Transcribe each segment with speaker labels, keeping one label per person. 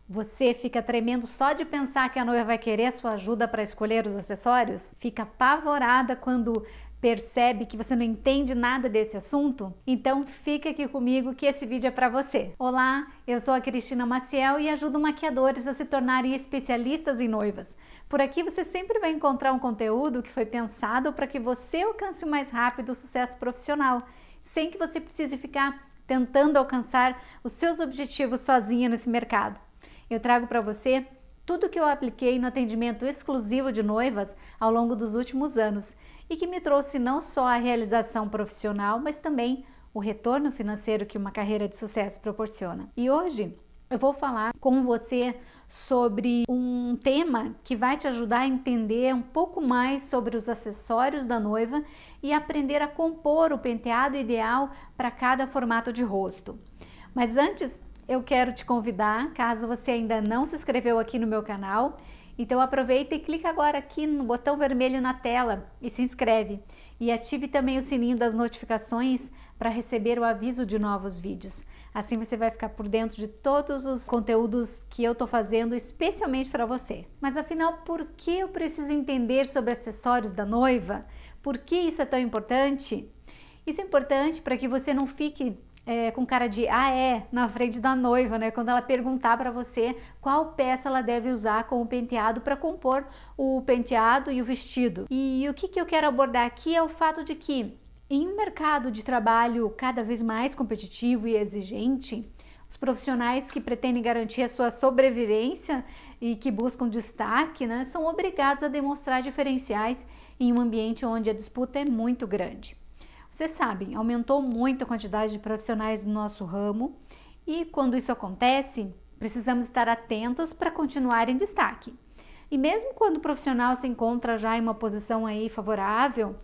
Speaker 1: Você fica tremendo só de pensar que a noiva vai querer sua ajuda para escolher os acessórios? Fica apavorada quando percebe que você não entende nada desse assunto? Então fica aqui comigo que esse vídeo é para você. Olá, eu sou a Cristina Maciel e ajudo maquiadores a se tornarem especialistas em noivas. Por aqui você sempre vai encontrar um conteúdo que foi pensado para que você alcance mais rápido o sucesso profissional, sem que você precise ficar tentando alcançar os seus objetivos sozinha nesse mercado. Eu trago para você tudo que eu apliquei no atendimento exclusivo de noivas ao longo dos últimos anos e que me trouxe não só a realização profissional, mas também o retorno financeiro que uma carreira de sucesso proporciona. E hoje eu vou falar com você sobre um tema que vai te ajudar a entender um pouco mais sobre os acessórios da noiva e aprender a compor o penteado ideal para cada formato de rosto. Mas antes, eu quero te convidar, caso você ainda não se inscreveu aqui no meu canal, então aproveita e clica agora aqui no botão vermelho na tela e se inscreve. E ative também o sininho das notificações para receber o aviso de novos vídeos. Assim você vai ficar por dentro de todos os conteúdos que eu estou fazendo especialmente para você. Mas afinal, por que eu preciso entender sobre acessórios da noiva? Por que isso é tão importante? Isso é importante para que você não fique com cara de na frente da noiva, né? Quando ela perguntar para você qual peça ela deve usar como penteado para compor o penteado e o vestido. E o que eu quero abordar aqui é o fato de que em um mercado de trabalho cada vez mais competitivo e exigente, os profissionais que pretendem garantir a sua sobrevivência e que buscam destaque, né, são obrigados a demonstrar diferenciais em um ambiente onde a disputa é muito grande. Vocês sabem, aumentou muito a quantidade de profissionais no nosso ramo e quando isso acontece, precisamos estar atentos para continuar em destaque. E mesmo quando o profissional se encontra já em uma posição aí favorável,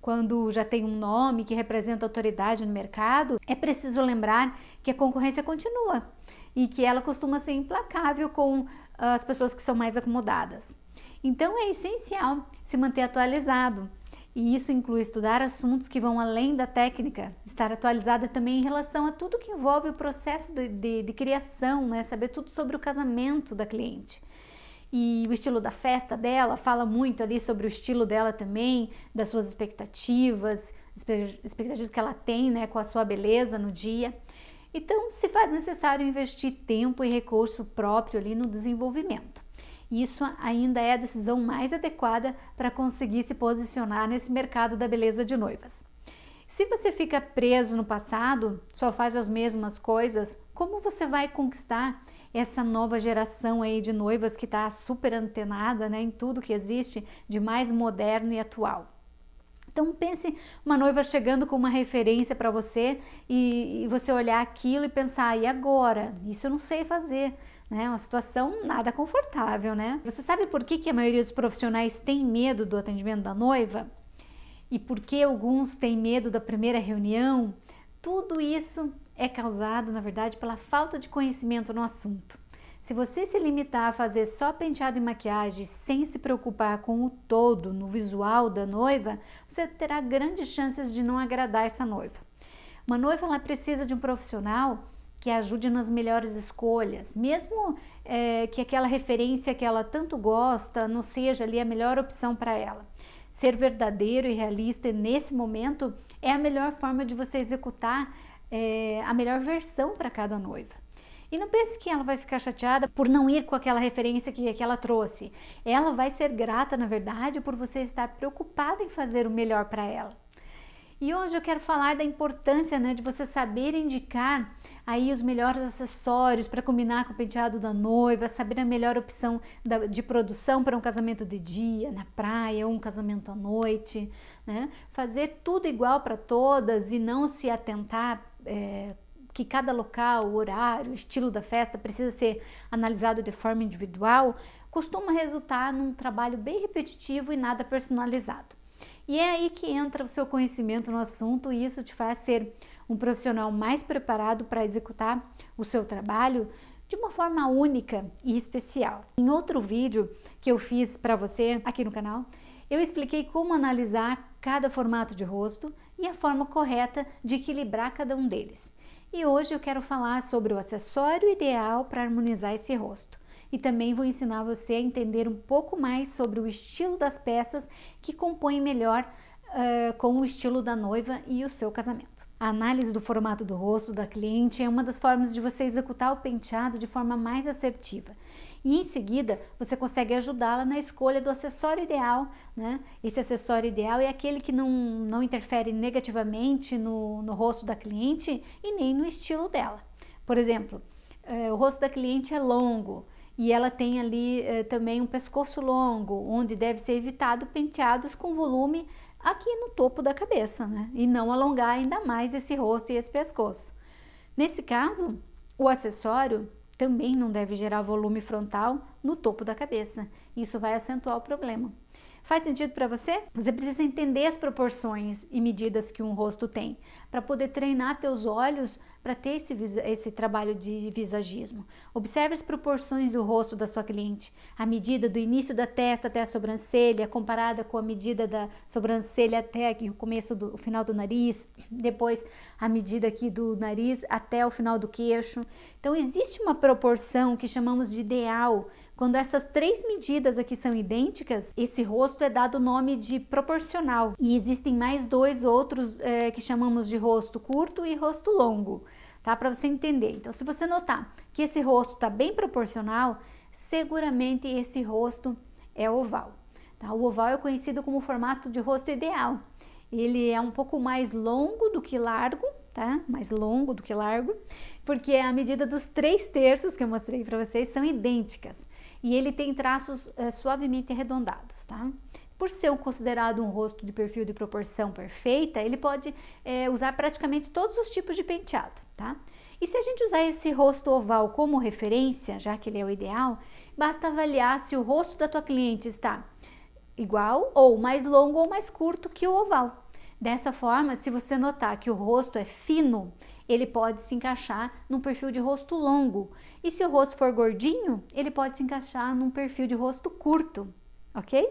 Speaker 1: quando já tem um nome que representa autoridade no mercado, é preciso lembrar que a concorrência continua e que ela costuma ser implacável com as pessoas que são mais acomodadas. Então é essencial se manter atualizado. E isso inclui estudar assuntos que vão além da técnica, estar atualizada também em relação a tudo que envolve o processo de criação, né? Saber tudo sobre o casamento da cliente. E o estilo da festa dela, fala muito ali sobre o estilo dela também, das suas expectativas que ela tem, né, com a sua beleza no dia. Então, se faz necessário investir tempo e recurso próprio ali no desenvolvimento. Isso ainda é a decisão mais adequada para conseguir se posicionar nesse mercado da beleza de noivas. Se você fica preso no passado, só faz as mesmas coisas, como você vai conquistar essa nova geração aí de noivas que está super antenada, né, em tudo que existe de mais moderno e atual? Então pense uma noiva chegando com uma referência para você e você olhar aquilo e pensar, e agora? Isso eu não sei fazer. Né? Uma situação nada confortável, né? Você sabe por que a maioria dos profissionais tem medo do atendimento da noiva? E por que alguns têm medo da primeira reunião? Tudo isso é causado, na verdade, pela falta de conhecimento no assunto. Se você se limitar a fazer só penteado e maquiagem sem se preocupar com o todo no visual da noiva, você terá grandes chances de não agradar essa noiva. Uma noiva ela precisa de um profissional que ajude nas melhores escolhas, mesmo que aquela referência que ela tanto gosta não seja ali a melhor opção para ela. Ser verdadeiro e realista nesse momento é a melhor forma de você executar a melhor versão para cada noiva. E não pense que ela vai ficar chateada por não ir com aquela referência que ela trouxe. Ela vai ser grata, na verdade, por você estar preocupada em fazer o melhor para ela. E hoje eu quero falar da importância, né, de você saber indicar aí os melhores acessórios para combinar com o penteado da noiva, saber a melhor opção de produção para um casamento de dia, na praia, ou um casamento à noite, né? Fazer tudo igual para todas e não se atentar que cada local, o horário, o estilo da festa precisa ser analisado de forma individual, costuma resultar num trabalho bem repetitivo e nada personalizado. E é aí que entra o seu conhecimento no assunto e isso te faz ser um profissional mais preparado para executar o seu trabalho de uma forma única e especial. Em outro vídeo que eu fiz para você aqui no canal, eu expliquei como analisar cada formato de rosto e a forma correta de equilibrar cada um deles. E hoje eu quero falar sobre o acessório ideal para harmonizar esse rosto. E também vou ensinar você a entender um pouco mais sobre o estilo das peças que compõem melhor com o estilo da noiva e o seu casamento. A análise do formato do rosto da cliente é uma das formas de você executar o penteado de forma mais assertiva. E em seguida, você consegue ajudá-la na escolha do acessório ideal, né? Esse acessório ideal é aquele que não interfere negativamente no rosto da cliente e nem no estilo dela. Por exemplo, o rosto da cliente é longo e ela tem ali também um pescoço longo, onde deve ser evitado penteados com volume aqui no topo da cabeça, né? E não alongar ainda mais esse rosto e esse pescoço. Nesse caso, o acessório também não deve gerar volume frontal no topo da cabeça. Isso vai acentuar o problema. Faz sentido para você? Você precisa entender as proporções e medidas que um rosto tem para poder treinar teus olhos para ter esse trabalho de visagismo. Observe as proporções do rosto da sua cliente. A medida do início da testa até a sobrancelha, comparada com a medida da sobrancelha até aqui, o final do nariz, depois a medida aqui do nariz até o final do queixo. Então existe uma proporção que chamamos de ideal. Quando essas três medidas aqui são idênticas, esse rosto é dado o nome de proporcional. E existem mais dois outros que chamamos de rosto curto e rosto longo, tá? Para você entender. Então, se você notar que esse rosto está bem proporcional, seguramente esse rosto é oval, tá? O oval é conhecido como o formato de rosto ideal. Ele é um pouco mais longo do que largo, tá? Mais longo do que largo, porque a medida dos 3/3 que eu mostrei para vocês são idênticas. E ele tem traços suavemente arredondados, tá? Por ser considerado um rosto de perfil de proporção perfeita, ele pode usar praticamente todos os tipos de penteado, tá? E se a gente usar esse rosto oval como referência, já que ele é o ideal, basta avaliar se o rosto da tua cliente está igual ou mais longo ou mais curto que o oval. Dessa forma, se você notar que o rosto é fino, ele pode se encaixar num perfil de rosto longo. E se o rosto for gordinho, ele pode se encaixar num perfil de rosto curto, ok?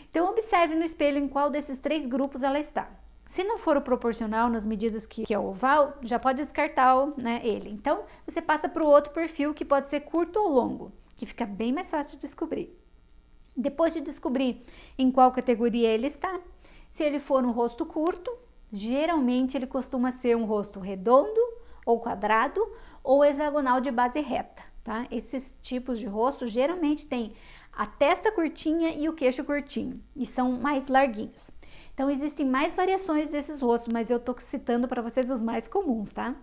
Speaker 1: Então, observe no espelho em qual desses 3 grupos ela está. Se não for o proporcional nas medidas que é o oval, já pode descartar ele. Então, você passa para o outro perfil que pode ser curto ou longo, que fica bem mais fácil de descobrir. Depois de descobrir em qual categoria ele está, se ele for um rosto curto, geralmente ele costuma ser um rosto redondo ou quadrado ou hexagonal de base reta, tá? Esses tipos de rosto geralmente têm a testa curtinha e o queixo curtinho e são mais larguinhos. Então existem mais variações desses rostos, mas eu tô citando para vocês os mais comuns, tá?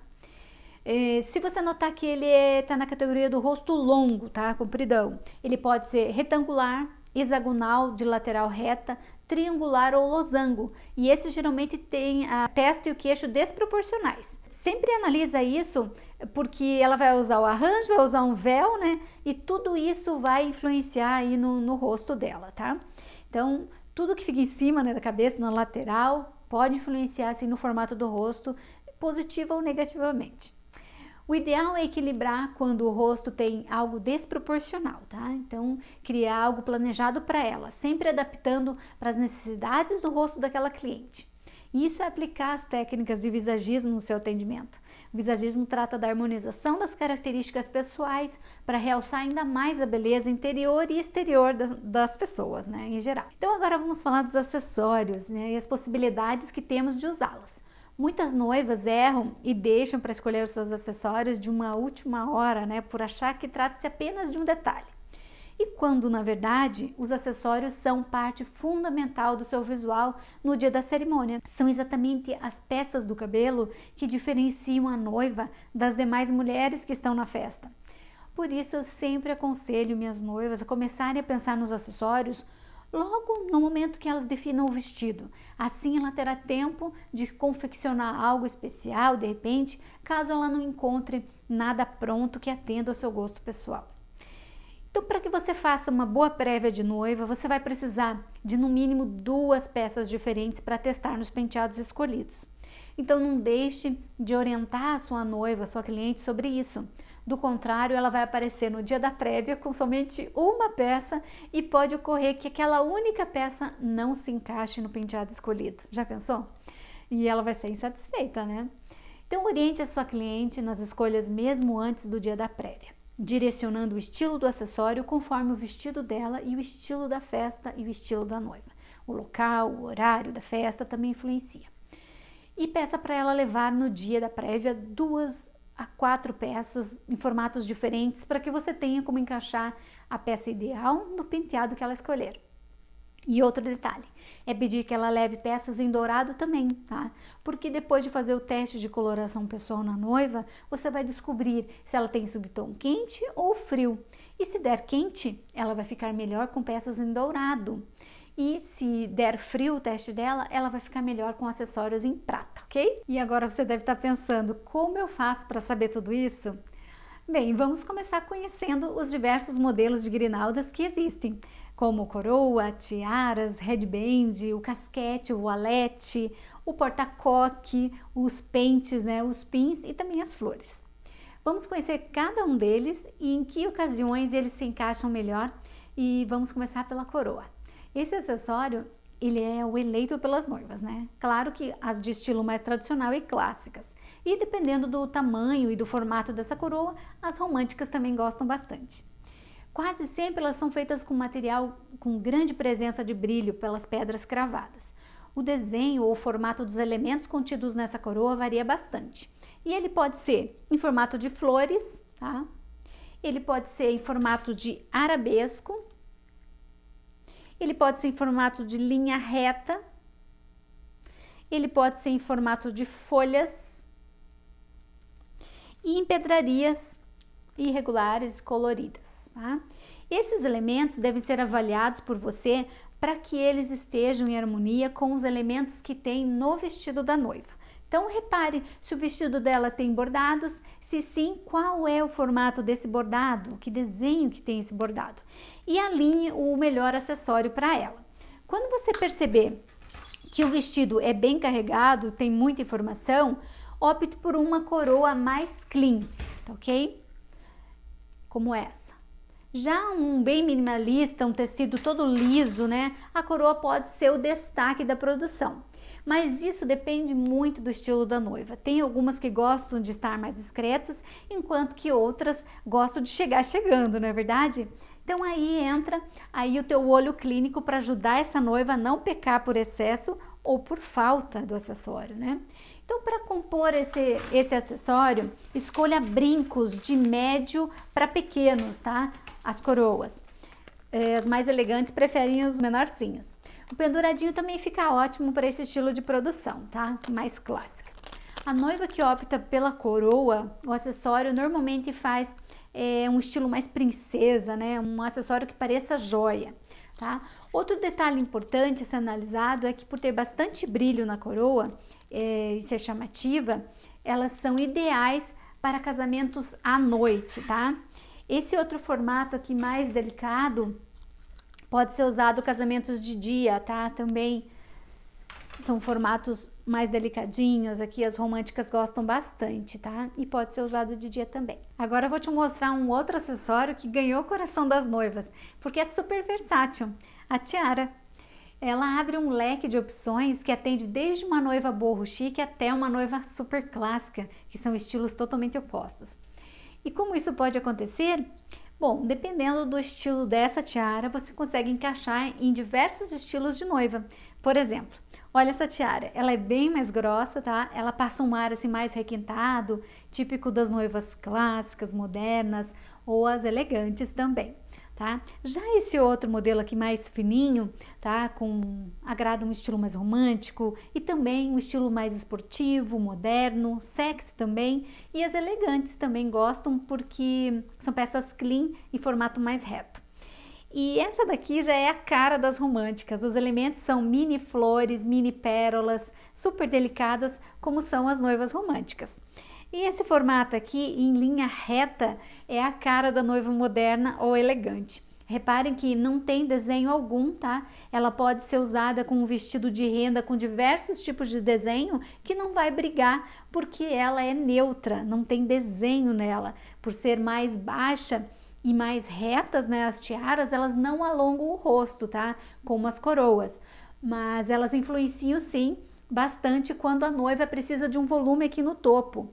Speaker 1: Se você notar que ele tá na categoria do rosto longo, tá? Compridão, ele pode ser retangular, hexagonal de lateral reta, triangular ou losango, e esse geralmente tem a testa e o queixo desproporcionais. Sempre analisa isso, porque ela vai usar o arranjo, vai usar um véu, né? E tudo isso vai influenciar aí no rosto dela, tá? Então, tudo que fica em cima, né, da cabeça, na lateral, pode influenciar assim no formato do rosto, positivo ou negativamente. O ideal é equilibrar quando o rosto tem algo desproporcional, tá? Então, criar algo planejado para ela, sempre adaptando para as necessidades do rosto daquela cliente. Isso é aplicar as técnicas de visagismo no seu atendimento. O visagismo trata da harmonização das características pessoais para realçar ainda mais a beleza interior e exterior das pessoas, né, em geral. Então, agora vamos falar dos acessórios, né, e as possibilidades que temos de usá-los. Muitas noivas erram e deixam para escolher os seus acessórios de uma última hora, né, por achar que trata-se apenas de um detalhe. E quando, na verdade, os acessórios são parte fundamental do seu visual no dia da cerimônia. São exatamente as peças do cabelo que diferenciam a noiva das demais mulheres que estão na festa. Por isso, eu sempre aconselho minhas noivas a começarem a pensar nos acessórios logo no momento que elas definam o vestido. Assim ela terá tempo de confeccionar algo especial, de repente, caso ela não encontre nada pronto que atenda ao seu gosto pessoal. Então, para que você faça uma boa prévia de noiva, você vai precisar de no mínimo 2 peças diferentes para testar nos penteados escolhidos. Então, não deixe de orientar a sua noiva, a sua cliente sobre isso. Do contrário, ela vai aparecer no dia da prévia com somente uma peça e pode ocorrer que aquela única peça não se encaixe no penteado escolhido. Já pensou? E ela vai ser insatisfeita, né? Então, oriente a sua cliente nas escolhas mesmo antes do dia da prévia, direcionando o estilo do acessório conforme o vestido dela e o estilo da festa e o estilo da noiva. O local, o horário da festa também influencia. E peça para ela levar no dia da prévia 2 a 4 peças em formatos diferentes para que você tenha como encaixar a peça ideal no penteado que ela escolher. E outro detalhe, é pedir que ela leve peças em dourado também, tá? Porque depois de fazer o teste de coloração pessoal na noiva, você vai descobrir se ela tem subtom quente ou frio. E se der quente, ela vai ficar melhor com peças em dourado. E se der frio o teste dela, ela vai ficar melhor com acessórios em prata, ok? E agora você deve estar pensando, como eu faço para saber tudo isso? Bem, vamos começar conhecendo os diversos modelos de grinaldas que existem, como coroa, tiaras, headband, o casquete, o valete, o porta-coque, os pentes, os pins e também as flores. Vamos conhecer cada um deles e em que ocasiões eles se encaixam melhor e vamos começar pela coroa. Esse acessório, ele é o eleito pelas noivas, né? Claro que as de estilo mais tradicional e clássicas. E dependendo do tamanho e do formato dessa coroa, as românticas também gostam bastante. Quase sempre elas são feitas com material com grande presença de brilho pelas pedras cravadas. O desenho ou o formato dos elementos contidos nessa coroa varia bastante. E ele pode ser em formato de flores, tá? Ele pode ser em formato de arabesco. Ele pode ser em formato de linha reta, ele pode ser em formato de folhas e em pedrarias irregulares coloridas, tá? Esses elementos devem ser avaliados por você para que eles estejam em harmonia com os elementos que tem no vestido da noiva. Então, repare se o vestido dela tem bordados, se sim, qual é o formato desse bordado, que desenho que tem esse bordado. E alinhe o melhor acessório para ela. Quando você perceber que o vestido é bem carregado, tem muita informação, opte por uma coroa mais clean, tá ok? Como essa. Já um bem minimalista, um tecido todo liso, né? A coroa pode ser o destaque da produção. Mas isso depende muito do estilo da noiva. Tem algumas que gostam de estar mais discretas, enquanto que outras gostam de chegar chegando, não é verdade? Então aí entra o teu olho clínico para ajudar essa noiva a não pecar por excesso ou por falta do acessório, né? Então, para compor esse acessório, escolha brincos de médio para pequenos, tá? As coroas. As mais elegantes preferem os menorzinhos. O penduradinho também fica ótimo para esse estilo de produção, tá? Mais clássica. A noiva que opta pela coroa, o acessório normalmente faz um estilo mais princesa, né? Um acessório que pareça joia, tá? Outro detalhe importante a ser analisado é que por ter bastante brilho na coroa e ser chamativa, elas são ideais para casamentos à noite, tá? Esse outro formato aqui mais delicado pode ser usado em casamentos de dia, tá? Também são formatos mais delicadinhos, aqui as românticas gostam bastante, tá? E pode ser usado de dia também. Agora eu vou te mostrar um outro acessório que ganhou o coração das noivas, porque é super versátil, a tiara. Ela abre um leque de opções que atende desde uma noiva boho chique até uma noiva super clássica, que são estilos totalmente opostos. E como isso pode acontecer? Bom, dependendo do estilo dessa tiara, você consegue encaixar em diversos estilos de noiva. Por exemplo, olha essa tiara, ela é bem mais grossa, tá? Ela passa um ar assim mais requintado, típico das noivas clássicas, modernas ou as elegantes também, tá? Já esse outro modelo aqui mais fininho, tá? Agrada um estilo mais romântico e também um estilo mais esportivo, moderno, sexy também. E as elegantes também gostam porque são peças clean e formato mais reto. E essa daqui já é a cara das românticas. Os elementos são mini flores, mini pérolas, super delicadas, como são as noivas românticas. E esse formato aqui, em linha reta, é a cara da noiva moderna ou elegante. Reparem que não tem desenho algum, tá? Ela pode ser usada com um vestido de renda com diversos tipos de desenho que não vai brigar, porque ela é neutra, não tem desenho nela. Por ser mais baixa e mais retas, né, as tiaras, elas não alongam o rosto, tá? Como as coroas, mas elas influenciam sim bastante quando a noiva precisa de um volume aqui no topo.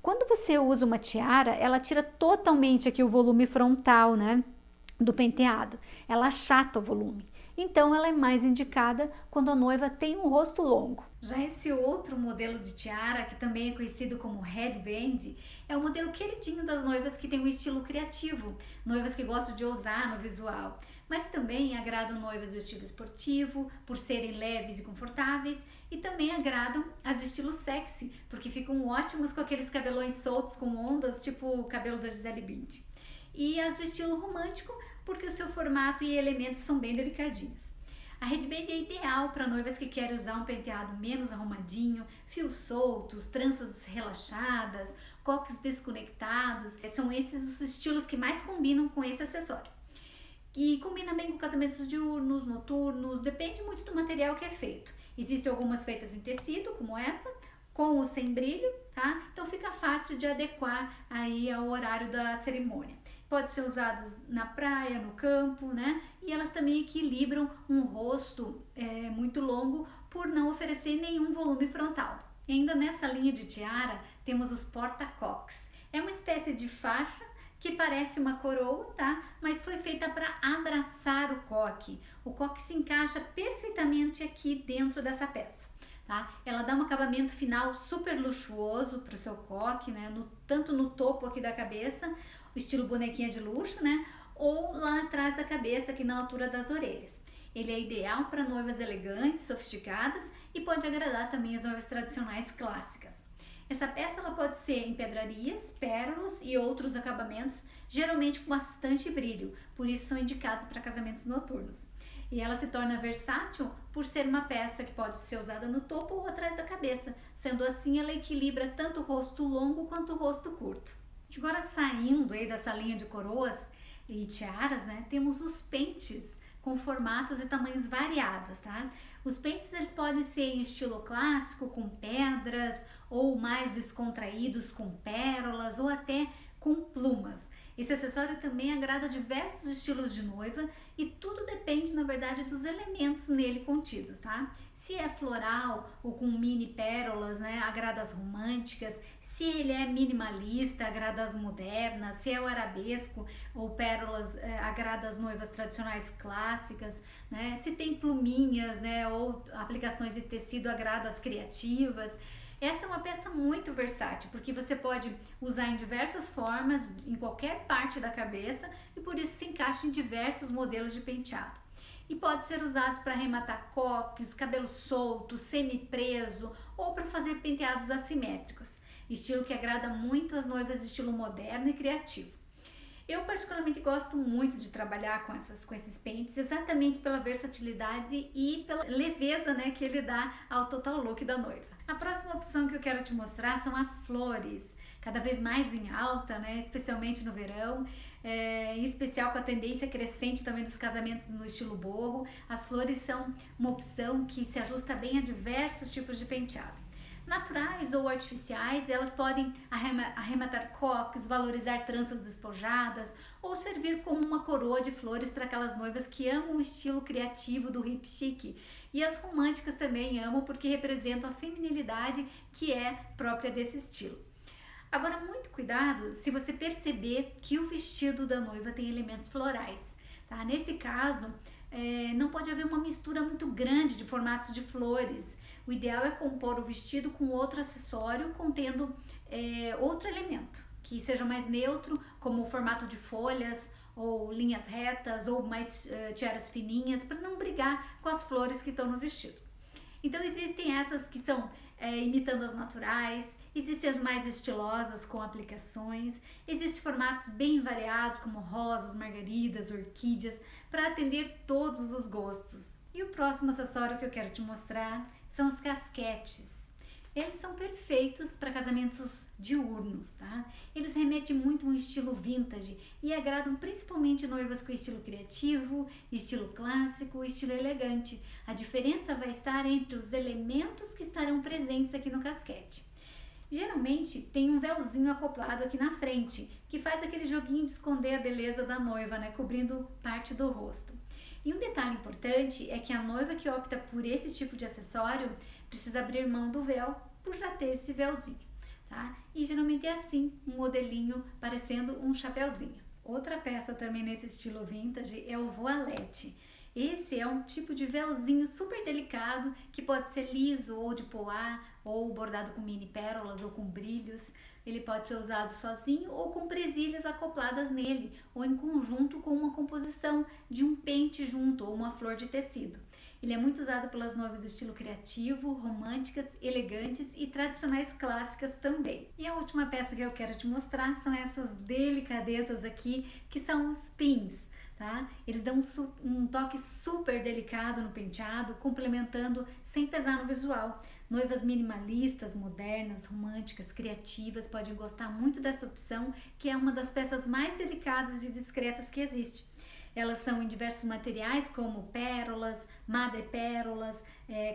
Speaker 1: Quando você usa uma tiara, ela tira totalmente aqui o volume frontal, né, do penteado. Ela achata o volume. Então, ela é mais indicada quando a noiva tem um rosto longo. Já esse outro modelo de tiara, que também é conhecido como headband, é o modelo queridinho das noivas que tem um estilo criativo, noivas que gostam de ousar no visual, mas também agradam noivas do estilo esportivo, por serem leves e confortáveis, e também agradam as de estilo sexy, porque ficam ótimos com aqueles cabelões soltos com ondas, tipo o cabelo da Gisele Bündchen. E as de estilo romântico, porque o seu formato e elementos são bem delicadinhos. A headband é ideal para noivas que querem usar um penteado menos arrumadinho, fios soltos, tranças relaxadas, coques desconectados. São esses os estilos que mais combinam com esse acessório. E combina bem com casamentos diurnos, noturnos, depende muito do material que é feito. Existem algumas feitas em tecido, como essa, com ou sem brilho, tá? Então fica fácil de adequar aí ao horário da cerimônia. Pode ser usadas na praia, no campo, né? E elas também equilibram um rosto muito longo por não oferecer nenhum volume frontal. E ainda nessa linha de tiara, temos os porta-coques. É uma espécie de faixa que parece uma coroa, tá? Mas foi feita para abraçar o coque. O coque se encaixa perfeitamente aqui dentro dessa peça, tá? Ela dá um acabamento final super luxuoso para o seu coque, né? Tanto no topo aqui da cabeça, o estilo bonequinha de luxo, né? Ou lá atrás da cabeça, aqui na altura das orelhas. Ele é ideal para noivas elegantes, sofisticadas e pode agradar também as noivas tradicionais clássicas. Essa peça ela pode ser em pedrarias, pérolas e outros acabamentos, geralmente com bastante brilho, por isso são indicados para casamentos noturnos. E ela se torna versátil por ser uma peça que pode ser usada no topo ou atrás da cabeça, sendo assim ela equilibra tanto o rosto longo quanto o rosto curto. Agora saindo aí dessa linha de coroas e tiaras, né, temos os pentes com formatos e tamanhos variados, tá? Os pentes eles podem ser em estilo clássico, com pedras, ou mais descontraídos, com pérolas, ou até com plumas. Esse acessório também agrada diversos estilos de noiva e tudo depende, na verdade, dos elementos nele contidos, tá? Se é floral ou com mini pérolas, né, agrada as românticas. Se ele é minimalista, agrada as modernas. Se é o arabesco ou pérolas, agrada as noivas tradicionais clássicas, né? Se tem pluminhas, né, ou aplicações de tecido, agrada as criativas. Essa é uma peça muito versátil, porque você pode usar em diversas formas, em qualquer parte da cabeça, e por isso se encaixa em diversos modelos de penteado. E pode ser usado para arrematar coques, cabelo solto, semi-preso ou para fazer penteados assimétricos, estilo que agrada muito as noivas de estilo moderno e criativo. Eu particularmente gosto muito de trabalhar com esses pentes, exatamente pela versatilidade e pela leveza, né, que ele dá ao total look da noiva. A próxima opção que eu quero te mostrar são as flores, cada vez mais em alta, né, especialmente no verão, em especial com a tendência crescente também dos casamentos no estilo boho. As flores são uma opção que se ajusta bem a diversos tipos de penteado. Naturais ou artificiais, elas podem arrematar coques, valorizar tranças despojadas ou servir como uma coroa de flores para aquelas noivas que amam o estilo criativo do hip chic. E as românticas também amam porque representam a feminilidade que é própria desse estilo. Agora, muito cuidado se você perceber que o vestido da noiva tem elementos florais, tá? Nesse caso, não pode haver uma mistura muito grande de formatos de flores. O ideal é compor o vestido com outro acessório contendo outro elemento, que seja mais neutro, como o formato de folhas ou linhas retas ou mais tiaras fininhas, para não brigar com as flores que estão no vestido. Então existem essas que são imitando as naturais, existem as mais estilosas com aplicações, existem formatos bem variados como rosas, margaridas, orquídeas, para atender todos os gostos. E o próximo acessório que eu quero te mostrar são os casquetes. Eles são perfeitos para casamentos diurnos, tá? Eles remetem muito a um estilo vintage e agradam principalmente noivas com estilo criativo, estilo clássico, estilo elegante. A diferença vai estar entre os elementos que estarão presentes aqui no casquete. Geralmente tem um véuzinho acoplado aqui na frente, que faz aquele joguinho de esconder a beleza da noiva, né, cobrindo parte do rosto. E um detalhe importante é que a noiva que opta por esse tipo de acessório precisa abrir mão do véu por já ter esse véuzinho, tá? E geralmente é assim, um modelinho parecendo um chapéuzinho. Outra peça também nesse estilo vintage é o voilete. Esse é um tipo de véuzinho super delicado que pode ser liso ou de poá, ou bordado com mini pérolas ou com brilhos. Ele pode ser usado sozinho ou com presilhas acopladas nele, ou em conjunto com uma composição de um pente junto ou uma flor de tecido. Ele é muito usado pelas noivas de estilo criativo, românticas, elegantes e tradicionais clássicas também. E a última peça que eu quero te mostrar são essas delicadezas aqui, que são os pins. Tá? Eles dão um toque super delicado no penteado, complementando sem pesar no visual. Noivas minimalistas, modernas, românticas, criativas podem gostar muito dessa opção, que é uma das peças mais delicadas e discretas que existe. Elas são em diversos materiais, como pérolas, madrepérolas,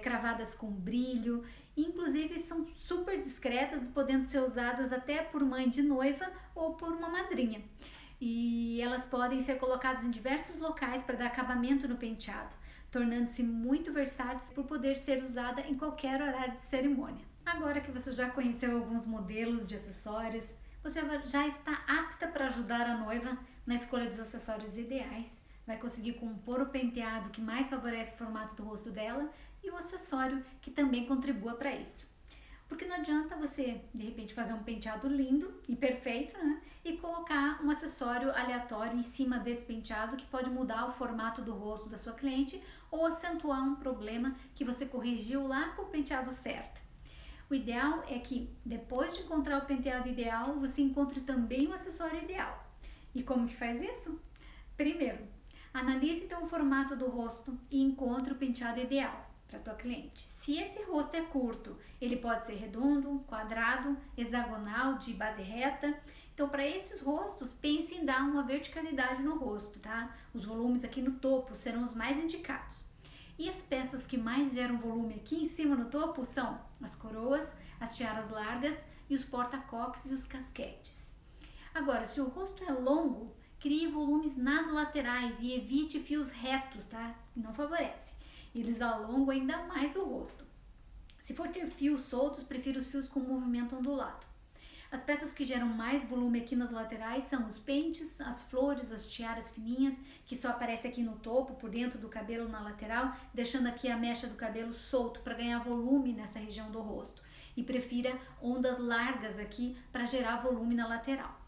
Speaker 1: cravadas com brilho. Inclusive são super discretas, podendo ser usadas até por mãe de noiva ou por uma madrinha. E elas podem ser colocadas em diversos locais para dar acabamento no penteado, tornando-se muito versáteis por poder ser usada em qualquer horário de cerimônia. Agora que você já conheceu alguns modelos de acessórios, você já está apta para ajudar a noiva na escolha dos acessórios ideais. Vai conseguir compor o penteado que mais favorece o formato do rosto dela e o acessório que também contribua para isso. Porque não adianta você, de repente, fazer um penteado lindo e perfeito, né? E colocar um acessório aleatório em cima desse penteado que pode mudar o formato do rosto da sua cliente ou acentuar um problema que você corrigiu lá com o penteado certo. O ideal é que, depois de encontrar o penteado ideal, você encontre também o acessório ideal. E como que faz isso? Primeiro, analise então o formato do rosto e encontre o penteado ideal para tua cliente. Se esse rosto é curto, ele pode ser redondo, quadrado, hexagonal, de base reta. Então, para esses rostos, pense em dar uma verticalidade no rosto, tá? Os volumes aqui no topo serão os mais indicados. E as peças que mais geram volume aqui em cima no topo são as coroas, as tiaras largas e os porta-coques e os casquetes. Agora, se o rosto é longo, crie volumes nas laterais e evite fios retos, tá? Não favorece. Eles alongam ainda mais o rosto. Se for ter fios soltos, prefiro os fios com movimento ondulado. As peças que geram mais volume aqui nas laterais são os pentes, as flores, as tiaras fininhas, que só aparecem aqui no topo, por dentro do cabelo na lateral, deixando aqui a mecha do cabelo solto para ganhar volume nessa região do rosto. E prefira ondas largas aqui para gerar volume na lateral.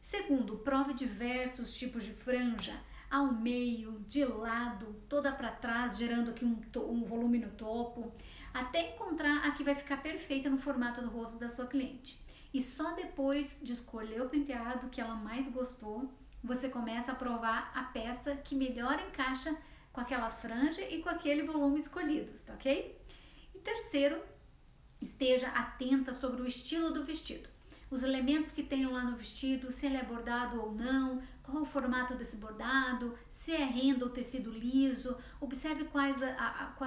Speaker 1: Segundo, prove diversos tipos de franja, ao meio, de lado, toda para trás, gerando aqui um volume no topo, até encontrar a que vai ficar perfeita no formato do rosto da sua cliente. E só depois de escolher o penteado que ela mais gostou, você começa a provar a peça que melhor encaixa com aquela franja e com aquele volume escolhidos, tá ok? E terceiro, esteja atenta sobre o estilo do vestido. Os elementos que tenham lá no vestido, se ele é bordado ou não, qual o formato desse bordado, se é renda ou tecido liso, observe quais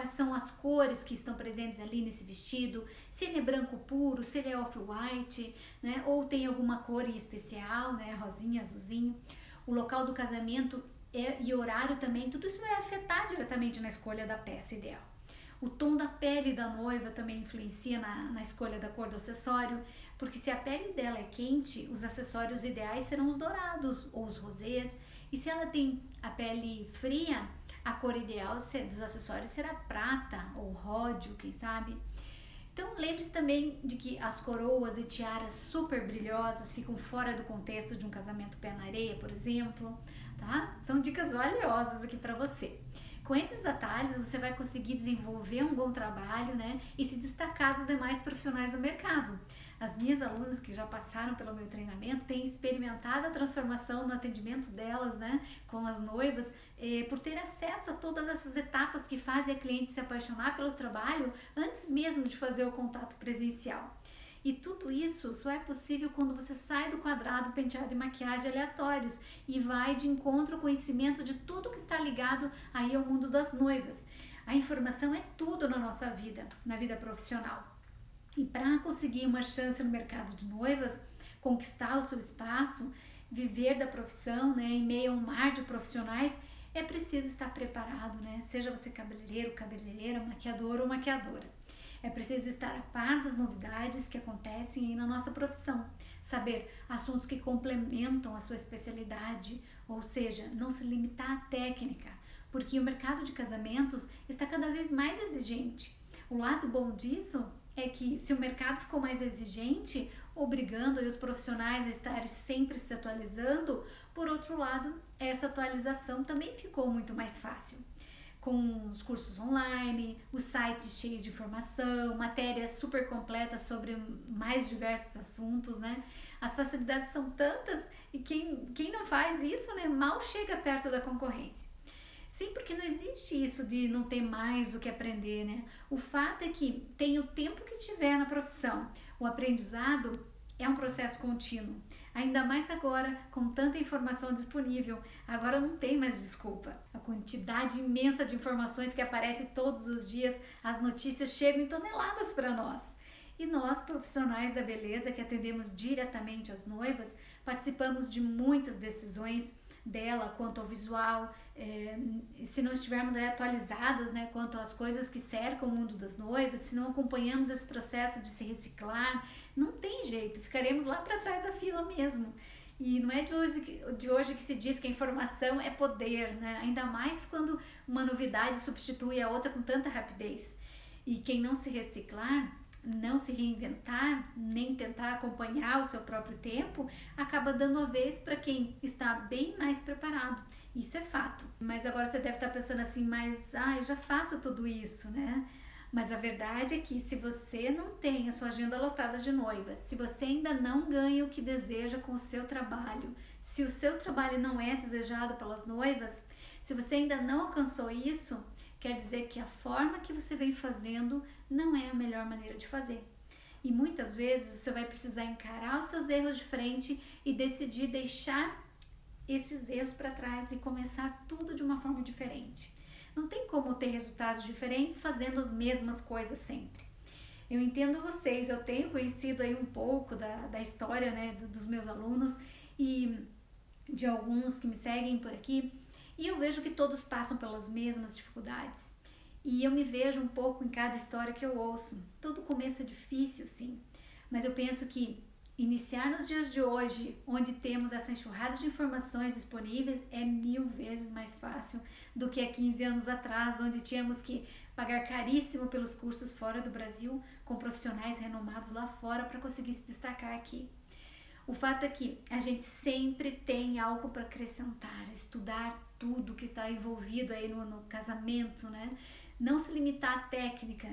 Speaker 1: são as cores que estão presentes ali nesse vestido, se ele é branco puro, se ele é off-white, né, ou tem alguma cor em especial, né, rosinha, azulzinho. O local do casamento e horário também, tudo isso vai afetar diretamente na escolha da peça ideal. O tom da pele da noiva também influencia na escolha da cor do acessório, porque se a pele dela é quente, os acessórios ideais serão os dourados ou os rosés, e se ela tem a pele fria, a cor ideal dos acessórios será prata ou ródio, quem sabe. Então lembre-se também de que as coroas e tiaras super brilhosas ficam fora do contexto de um casamento pé na areia, por exemplo, tá? São dicas valiosas aqui para você. Com esses atalhos, você vai conseguir desenvolver um bom trabalho, né, e se destacar dos demais profissionais do mercado. As minhas alunas que já passaram pelo meu treinamento têm experimentado a transformação no atendimento delas, né, com as noivas, por ter acesso a todas essas etapas que fazem a cliente se apaixonar pelo trabalho antes mesmo de fazer o contato presencial. E tudo isso só é possível quando você sai do quadrado penteado e maquiagem aleatórios e vai de encontro ao conhecimento de tudo que está ligado aí ao mundo das noivas. A informação é tudo na nossa vida, na vida profissional. E para conseguir uma chance no mercado de noivas, conquistar o seu espaço, viver da profissão, né, em meio a um mar de profissionais, é preciso estar preparado, né? Seja você cabeleireiro, cabeleireira, maquiador ou maquiadora. É preciso estar a par das novidades que acontecem aí na nossa profissão, saber assuntos que complementam a sua especialidade, ou seja, não se limitar à técnica, porque o mercado de casamentos está cada vez mais exigente. O lado bom disso é que se o mercado ficou mais exigente, obrigando aí os profissionais a estarem sempre se atualizando, por outro lado, essa atualização também ficou muito mais fácil. Com os cursos online, os sites cheios de informação, matérias super completas sobre mais diversos assuntos, né? As facilidades são tantas e quem não faz isso, né, mal chega perto da concorrência. Sim, porque não existe isso de não ter mais o que aprender, né? O fato é que tem o tempo que tiver na profissão. O aprendizado é um processo contínuo. Ainda mais agora, com tanta informação disponível. Agora não tem mais desculpa. A quantidade imensa de informações que aparece todos os dias, as notícias chegam em toneladas para nós. E nós, profissionais da beleza que atendemos diretamente as noivas, participamos de muitas decisões dela quanto ao visual, se não estivermos aí atualizadas, né, quanto às coisas que cercam o mundo das noivas, se não acompanhamos esse processo de se reciclar, não tem jeito, ficaremos lá para trás da fila mesmo. E não é de hoje que se diz que a informação é poder, né? Ainda mais quando uma novidade substitui a outra com tanta rapidez. E quem não se reciclar, não se reinventar, nem tentar acompanhar o seu próprio tempo, acaba dando a vez para quem está bem mais preparado. Isso é fato. Mas agora você deve estar pensando assim, mas eu já faço tudo isso, né? Mas a verdade é que se você não tem a sua agenda lotada de noivas, se você ainda não ganha o que deseja com o seu trabalho, se o seu trabalho não é desejado pelas noivas, se você ainda não alcançou isso, quer dizer que a forma que você vem fazendo não é a melhor maneira de fazer. E muitas vezes você vai precisar encarar os seus erros de frente e decidir deixar esses erros para trás e começar tudo de uma forma diferente. Não tem como ter resultados diferentes fazendo as mesmas coisas sempre. Eu entendo vocês, eu tenho conhecido aí um pouco da história, né, dos meus alunos e de alguns que me seguem por aqui, e eu vejo que todos passam pelas mesmas dificuldades. E eu me vejo um pouco em cada história que eu ouço. Todo começo é difícil, sim, mas eu penso que iniciar nos dias de hoje, onde temos essa enxurrada de informações disponíveis, é 1000 vezes mais fácil do que há 15 anos atrás, onde tínhamos que pagar caríssimo pelos cursos fora do Brasil, com profissionais renomados lá fora para conseguir se destacar aqui. O fato é que a gente sempre tem algo para acrescentar, estudar tudo que está envolvido aí no casamento, né? Não se limitar à técnica.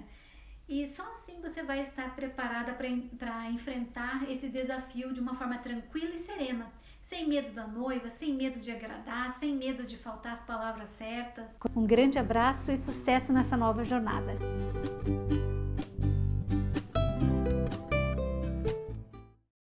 Speaker 1: E só assim você vai estar preparada para enfrentar esse desafio de uma forma tranquila e serena, sem medo da noiva, sem medo de agradar, sem medo de faltar as palavras certas. Um grande abraço e sucesso nessa nova jornada!